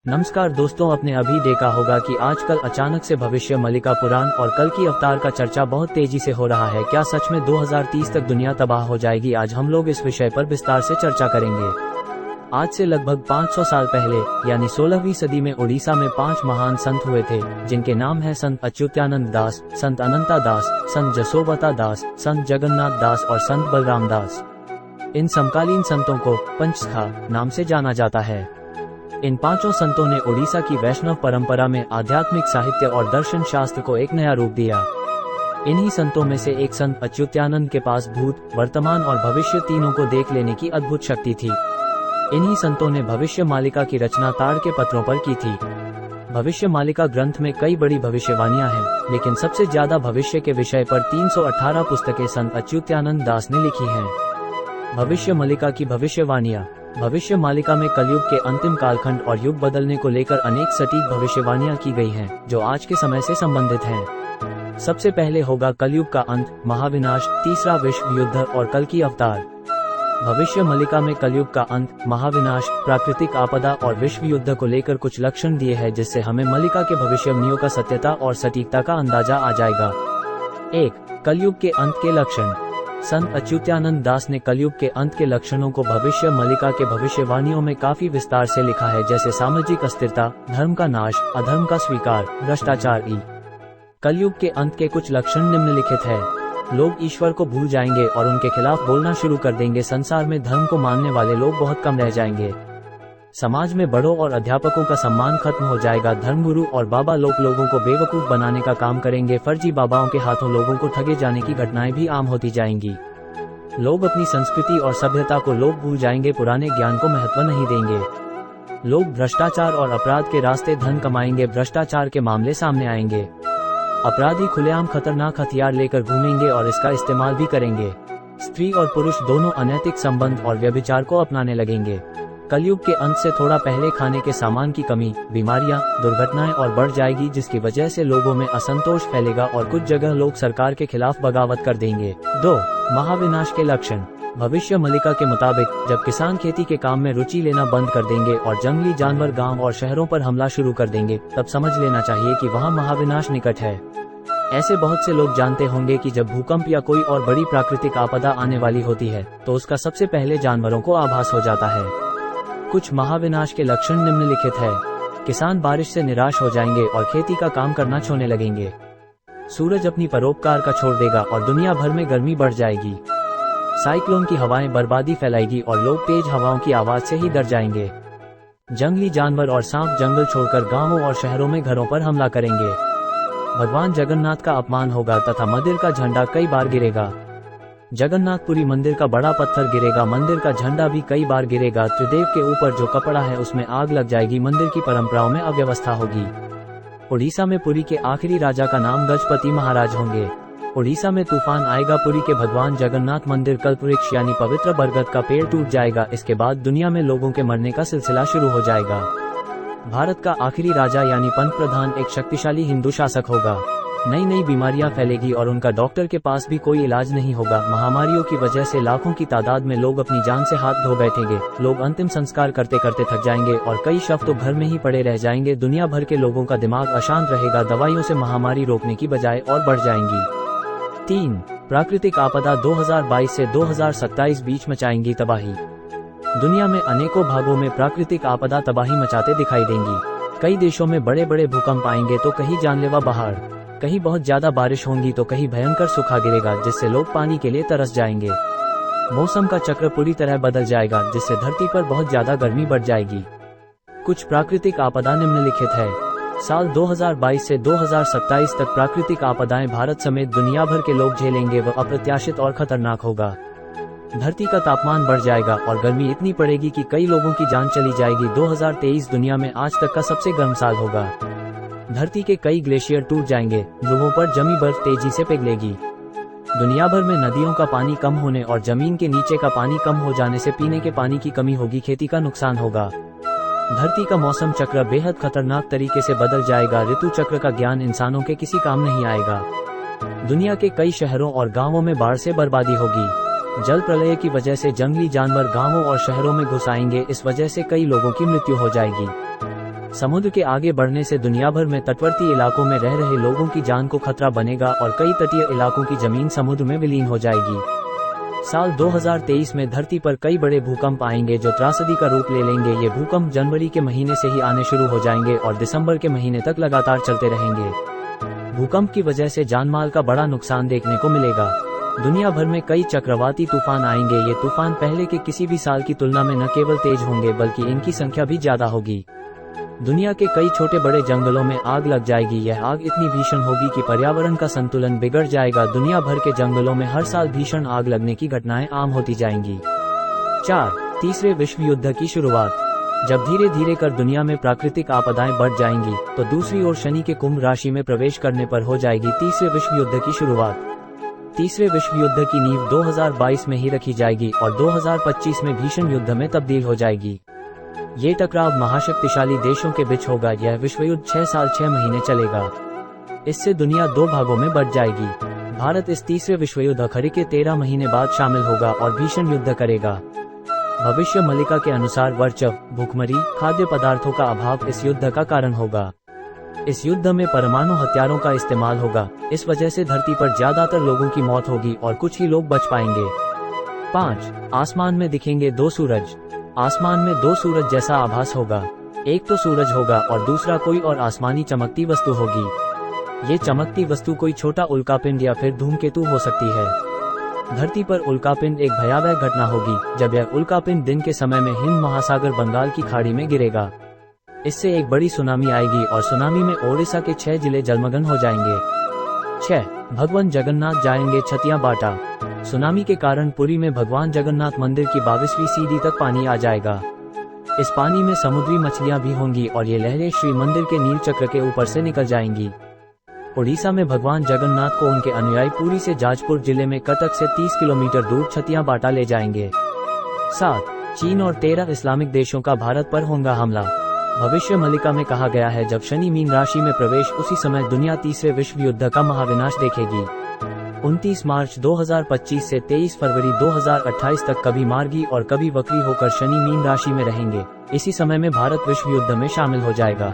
नमस्कार दोस्तों, आपने अभी देखा होगा कि आजकल अचानक से भविष्य मलिका पुराण और कल की अवतार का चर्चा बहुत तेजी से हो रहा है। क्या सच में 2030 तक दुनिया तबाह हो जाएगी? आज हम लोग इस विषय पर विस्तार से चर्चा करेंगे। आज से लगभग 500 साल पहले यानी 16वीं सदी में उड़ीसा में 5 महान संत हुए थे, जिनके नाम है संत अच्युतानंद दास, संत अनंता दास, संत जसोवता दास, संत जगन्नाथ दास और संत बलराम दास। इन समकालीन संतों को पंचसखा नाम से जाना जाता है। इन पांचों संतों ने उड़ीसा की वैष्णव परंपरा में आध्यात्मिक साहित्य और दर्शन शास्त्र को एक नया रूप दिया। इन्हीं संतों में से एक संत अच्युतानंद के पास भूत, वर्तमान और भविष्य तीनों को देख लेने की अद्भुत शक्ति थी। इन्हीं संतों ने भविष्य मालिका की रचना ताड़ के पत्रों पर की थी। भविष्य मालिका ग्रंथ में कई बड़ी भविष्यवाणियां हैं, लेकिन सबसे ज्यादा भविष्य के विषय पर 318 पुस्तकें संत अच्युतानंद दास ने लिखी हैं। भविष्य मालिका की भविष्यवाणियां। भविष्य मालिका में कलयुग के अंतिम कालखंड और युग बदलने को लेकर अनेक सटीक भविष्यवाणियां की गई हैं, जो आज के समय से संबंधित हैं। सबसे पहले होगा कलयुग का अंत, महाविनाश, तीसरा विश्व युद्ध और कल की अवतार। भविष्य मालिका में कलयुग का अंत, महाविनाश, प्राकृतिक आपदा और विश्व युद्ध को लेकर कुछ लक्षण दिए हैं, जिससे हमें मालिका के भविष्यवाणियों का सत्यता और सटीकता का अंदाजा आ जाएगा। 1. कलयुग के अंत के लक्षण। संत अच्युतानंद दास ने कलयुग के अंत के लक्षणों को भविष्य मालिका के भविष्यवाणियों में काफी विस्तार से लिखा है, जैसे सामाजिक अस्थिरता, धर्म का नाश, अधर्म का स्वीकार, भ्रष्टाचार। कलयुग के अंत के कुछ लक्षण निम्नलिखित है। लोग ईश्वर को भूल जाएंगे और उनके खिलाफ बोलना शुरू कर देंगे। संसार में धर्म को मानने वाले लोग बहुत कम रह जाएंगे। समाज में बड़ों और अध्यापकों का सम्मान खत्म हो जाएगा। धर्मगुरु और बाबा लोगों को बेवकूफ बनाने का काम करेंगे। फर्जी बाबाओं के हाथों लोगों को ठगे जाने की घटनाएं भी आम होती जाएंगी। लोग अपनी संस्कृति और सभ्यता को भूल जाएंगे, पुराने ज्ञान को महत्व नहीं देंगे। लोग भ्रष्टाचार और अपराध के रास्ते धन कमाएंगे। भ्रष्टाचार के मामले सामने आएंगे। अपराधी खुलेआम खतरनाक हथियार लेकर घूमेंगे और इसका इस्तेमाल भी करेंगे। स्त्री और पुरुष दोनों अनैतिक संबंध और व्यभिचार को अपनाने लगेंगे। कलयुग के अंत से थोड़ा पहले खाने के सामान की कमी, बीमारियां, दुर्घटनाएं और बढ़ जाएगी, जिसकी वजह से लोगों में असंतोष फैलेगा और कुछ जगह लोग सरकार के खिलाफ बगावत कर देंगे। 2. महाविनाश के लक्षण। भविष्य मालिका के मुताबिक जब किसान खेती के काम में रुचि लेना बंद कर देंगे और जंगली जानवर गांव और शहरों पर हमला शुरू कर देंगे, तब समझ लेना चाहिए कि वहां महाविनाश निकट है। ऐसे बहुत से लोग जानते होंगे कि जब भूकंप या कोई और बड़ी प्राकृतिक आपदा आने वाली होती है, तो उसका सबसे पहले जानवरों को आभास हो जाता है। कुछ महाविनाश के लक्षण निम्नलिखित है। किसान बारिश से निराश हो जाएंगे और खेती का काम करना छोड़ने लगेंगे। सूरज अपनी परोपकार का छोड़ देगा और दुनिया भर में गर्मी बढ़ जाएगी। साइक्लोन की हवाएं बर्बादी फैलाएगी और लोग तेज हवाओं की आवाज से ही डर जाएंगे। जंगली जानवर और सांप जंगल छोड़कर गांवों और शहरों में घरों पर हमला करेंगे। भगवान जगन्नाथ का अपमान होगा तथा मंदिर का झंडा कई बार गिरेगा। जगन्नाथपुरी मंदिर का बड़ा पत्थर गिरेगा। मंदिर का झंडा भी कई बार गिरेगा। त्रिदेव के ऊपर जो कपड़ा है उसमें आग लग जाएगी। मंदिर की परंपराओं में अव्यवस्था होगी। उड़ीसा में पुरी के आखिरी राजा का नाम गजपति महाराज होंगे। उड़ीसा में तूफान आएगा। पुरी के भगवान जगन्नाथ मंदिर कल्पवृक्ष यानी पवित्र बरगद का पेड़ टूट जाएगा। इसके बाद दुनिया में लोगों के मरने का सिलसिला शुरू हो जाएगा। भारत का आखिरी राजा यानी पंत प्रधान एक शक्तिशाली हिंदू शासक होगा। नई नई बीमारियां फैलेगी और उनका डॉक्टर के पास भी कोई इलाज नहीं होगा। महामारियों की वजह से लाखों की तादाद में लोग अपनी जान से हाथ धो बैठेंगे। लोग अंतिम संस्कार करते करते थक जाएंगे और कई शव तो घर में ही पड़े रह जाएंगे। दुनिया भर के लोगों का दिमाग अशांत रहेगा। दवाइयों से महामारी रोकने की बजाय और बढ़ जाएंगी। 3. प्राकृतिक आपदा 2022 से 2027 बीच मचाएंगी तबाही। दुनिया में अनेकों भागों में प्राकृतिक आपदा तबाही मचाते दिखाई देंगी। कई देशों में बड़े बड़े भूकंप आएंगे तो कहीं जानलेवा बाढ़, कहीं बहुत ज्यादा बारिश होंगी तो कहीं भयंकर सूखा गिरेगा, जिससे लोग पानी के लिए तरस जाएंगे। मौसम का चक्र पूरी तरह बदल जाएगा, जिससे धरती पर बहुत ज्यादा गर्मी बढ़ जाएगी। कुछ प्राकृतिक आपदा निम्नलिखित है। साल 2022 से 2027 तक प्राकृतिक आपदाएं भारत समेत दुनिया भर के लोग झेलेंगे। वह अप्रत्याशित और खतरनाक होगा। धरती का तापमान बढ़ जाएगा और गर्मी इतनी पड़ेगी कि कई लोगों की जान चली जाएगी। 2023 दुनिया में आज तक का सबसे गर्म साल होगा। धरती के कई ग्लेशियर टूट जाएंगे। ध्रुवों पर जमी बर्फ तेजी से पिघलेगी। दुनिया भर में नदियों का पानी कम होने और जमीन के नीचे का पानी कम हो जाने से पीने के पानी की कमी होगी। खेती का नुकसान होगा। धरती का मौसम चक्र बेहद खतरनाक तरीके से बदल जाएगा। ऋतु चक्र का ज्ञान इंसानों के किसी काम नहीं आएगा। दुनिया के कई शहरों और गांवों में बाढ़ से बर्बादी होगी। जल प्रलय की वजह से जंगली जानवर गांवों और शहरों में घुस आएंगे। इस वजह से कई लोगों की मृत्यु हो जाएगी। समुद्र के आगे बढ़ने से दुनिया भर में तटवर्ती इलाकों में रह रहे लोगों की जान को खतरा बनेगा और कई तटीय इलाकों की जमीन समुद्र में विलीन हो जाएगी। साल 2023 में धरती पर कई बड़े भूकंप आएंगे जो त्रासदी का रूप ले लेंगे। ये भूकंप जनवरी के महीने से ही आने शुरू हो जाएंगे और दिसंबर के महीने तक लगातार चलते रहेंगे। भूकंप की वजह से जानमाल का बड़ा नुकसान देखने को मिलेगा। दुनिया भर में कई चक्रवाती तूफान आएंगे। ये तूफान पहले के किसी भी साल की तुलना में न केवल तेज होंगे बल्कि इनकी संख्या भी ज्यादा होगी। दुनिया के कई छोटे बड़े जंगलों में आग लग जाएगी। यह आग इतनी भीषण होगी कि पर्यावरण का संतुलन बिगड़ जाएगा। दुनिया भर के जंगलों में हर साल भीषण आग लगने की घटनाएं आम होती जाएंगी। 4. तीसरे विश्व युद्ध की शुरुआत। जब धीरे धीरे कर दुनिया में प्राकृतिक आपदाएं बढ़ जाएंगी तो दूसरी ओर शनि के कुंभ राशि में प्रवेश करने पर हो जाएगी तीसरे विश्व युद्ध की शुरुआत। तीसरे विश्व युद्ध की नींव 2022 में ही रखी जाएगी और 2025 में भीषण युद्ध में तब्दील हो जाएगी। ये टकराव महाशक्तिशाली देशों के बीच होगा। यह विश्व युद्ध 6 साल 6 महीने चलेगा। इससे दुनिया 2 भागों में बंट जाएगी। भारत इस तीसरे विश्व युद्ध आखिरी के 13 महीने बाद शामिल होगा और भीषण युद्ध करेगा। भविष्य मलिका के अनुसार वर्चस्व, भूखमरी, खाद्य पदार्थों का अभाव इस युद्ध का कारण होगा। इस युद्ध में परमाणु हथियारों का इस्तेमाल होगा। इस वजह से धरती पर ज्यादातर लोगों की मौत होगी और कुछ ही लोग बच पाएंगे। 5. आसमान में दिखेंगे 2 सूरज। आसमान में 2 सूरज जैसा आभास होगा। एक तो सूरज होगा और दूसरा कोई और आसमानी चमकती वस्तु होगी। ये चमकती वस्तु कोई छोटा उल्कापिंड या फिर धूमकेतु हो सकती है। धरती पर उल्कापिंड एक भयावह घटना होगी जब यह उल्कापिंड दिन के समय में हिंद महासागर बंगाल की खाड़ी में गिरेगा। इससे एक बड़ी सुनामी आएगी और सुनामी में ओडिशा के 6 जिले जलमग्न हो जाएंगे। 6. भगवान जगन्नाथ जाएंगे छतियां बाटा। सुनामी के कारण पुरी में भगवान जगन्नाथ मंदिर की 22वीं सीढ़ी तक पानी आ जाएगा। इस पानी में समुद्री मछलियां भी होंगी और ये लहरें श्री मंदिर के नील चक्र के ऊपर से निकल जाएंगी। ओडिशा में भगवान जगन्नाथ को उनके अनुयायी पुरी से जाजपुर जिले में कटक से 30 किलोमीटर दूर छतियां बाटा ले जाएंगे। 7. चीन और 13 इस्लामिक देशों का भारत पर होगा हमला। भविष्य मलिका में कहा गया है जब शनि मीन राशि में प्रवेश उसी समय दुनिया तीसरे विश्व युद्ध का महाविनाश देखेगी। 29 मार्च 2025 से 23 फरवरी 2028 तक कभी मार्गी और कभी वक्री होकर शनि मीन राशि में रहेंगे। इसी समय में भारत विश्व युद्ध में शामिल हो जाएगा।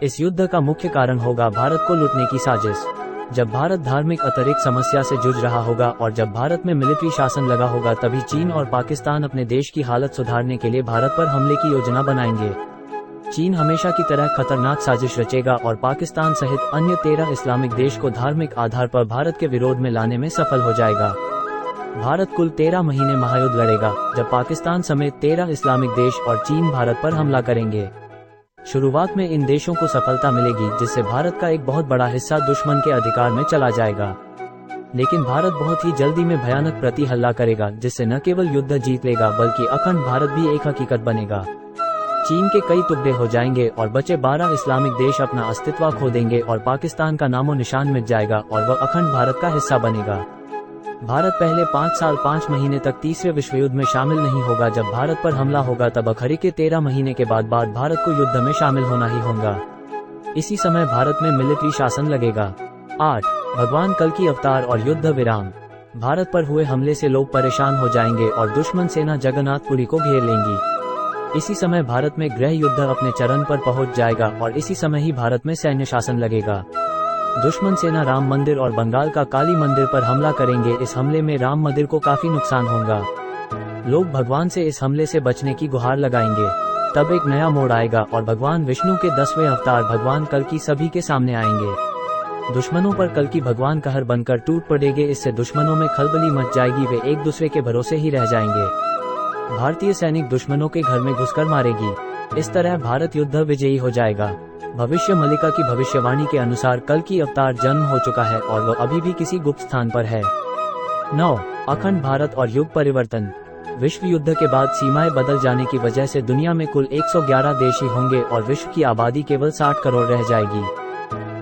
इस युद्ध का मुख्य कारण होगा भारत को लूटने की साजिश। जब भारत धार्मिक अतिरिक्त समस्या से जूझ रहा होगा और जब भारत में मिलिट्री शासन लगा होगा तभी चीन और पाकिस्तान अपने देश की हालत सुधारने के लिए भारत पर हमले की योजना बनाएंगे। चीन हमेशा की तरह खतरनाक साजिश रचेगा और पाकिस्तान सहित अन्य 13 इस्लामिक देश को धार्मिक आधार पर भारत के विरोध में लाने में सफल हो जाएगा। भारत कुल 13 महीने महायुद्ध लड़ेगा जब पाकिस्तान समेत 13 इस्लामिक देश और चीन भारत पर हमला करेंगे। शुरुआत में इन देशों को सफलता मिलेगी जिससे भारत का एक बहुत बड़ा हिस्सा दुश्मन के अधिकार में चला जाएगा। लेकिन भारत बहुत ही जल्दी में भयानक प्रति हमला करेगा जिससे न केवल युद्ध जीत लेगा बल्कि अखंड भारत भी एक हकीकत बनेगा। चीन के कई टुकड़े हो जाएंगे और बचे 12 इस्लामिक देश अपना अस्तित्व खो देंगे और पाकिस्तान का नामो निशान मिट जाएगा और वह अखंड भारत का हिस्सा बनेगा। भारत पहले 5 साल 5 महीने तक तीसरे विश्व युद्ध में शामिल नहीं होगा। जब भारत पर हमला होगा तब आखिरी के 13 महीने के बाद भारत को युद्ध में शामिल होना ही होगा। इसी समय भारत में मिलिट्री शासन लगेगा। 8. भगवान कल की अवतार और युद्ध विराम। भारत पर हुए हमले से लोग परेशान हो जाएंगे और दुश्मन सेना जगन्नाथपुरी को घेर लेंगी। इसी समय भारत में गृह युद्ध अपने चरम पर पहुंच जाएगा और इसी समय ही भारत में सैन्य शासन लगेगा। दुश्मन सेना राम मंदिर और बंगाल का काली मंदिर पर हमला करेंगे। इस हमले में राम मंदिर को काफी नुकसान होगा। लोग भगवान से इस हमले से बचने की गुहार लगाएंगे। तब एक नया मोड़ आएगा और भगवान विष्णु के 10वें अवतार भगवान कल की सभी के सामने आएंगे। दुश्मनों पर कल की भगवान कहर बनकर टूट पड़ेंगे। इससे दुश्मनों में खलबली मच जाएगी। वे एक दूसरे के भरोसे ही रह जाएंगे। भारतीय सैनिक दुश्मनों के घर में घुसकर मारेगी। इस तरह भारत युद्ध विजयी हो जाएगा। भविष्य मलिका की भविष्यवाणी के अनुसार कल की अवतार जन्म हो चुका है और वह अभी भी किसी गुप्त स्थान पर है। 9. अखंड भारत और युग परिवर्तन। विश्व युद्ध के बाद सीमाएं बदल जाने की वजह से दुनिया में कुल 111 देश ही होंगे और विश्व की आबादी केवल 60 करोड़ रह जाएगी।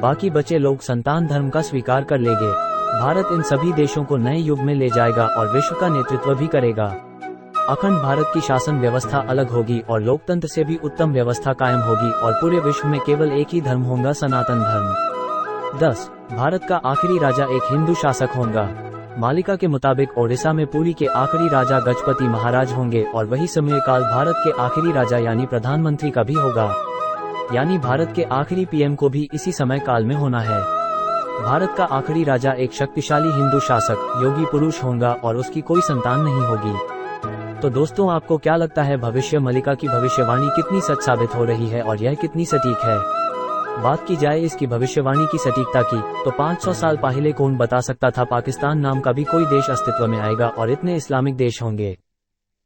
बाकी बचे लोग संतान धर्म का स्वीकार कर लेंगे। भारत इन सभी देशों को नए युग में ले जाएगा और विश्व का नेतृत्व भी करेगा। अखंड भारत की शासन व्यवस्था अलग होगी और लोकतंत्र से भी उत्तम व्यवस्था कायम होगी और पूरे विश्व में केवल एक ही धर्म होगा, सनातन धर्म। 10. भारत का आखिरी राजा एक हिंदू शासक होगा। मालिका के मुताबिक ओडिशा में पुरी के आखिरी राजा गजपति महाराज होंगे और वही समयकाल भारत के आखिरी राजा यानी प्रधानमंत्री का भी होगा। यानी भारत के आखिरी पीएम को भी इसी समय काल में होना है। भारत का आखिरी राजा एक शक्तिशाली हिंदू शासक योगी पुरुष होगा और उसकी कोई संतान नहीं होगी। तो दोस्तों, आपको क्या लगता है, भविष्य मलिका की भविष्यवाणी कितनी सच साबित हो रही है और यह कितनी सटीक है? बात की जाए इसकी भविष्यवाणी की सटीकता की, तो 500 साल पहले कौन बता सकता था पाकिस्तान नाम का भी कोई देश अस्तित्व में आएगा और इतने इस्लामिक देश होंगे।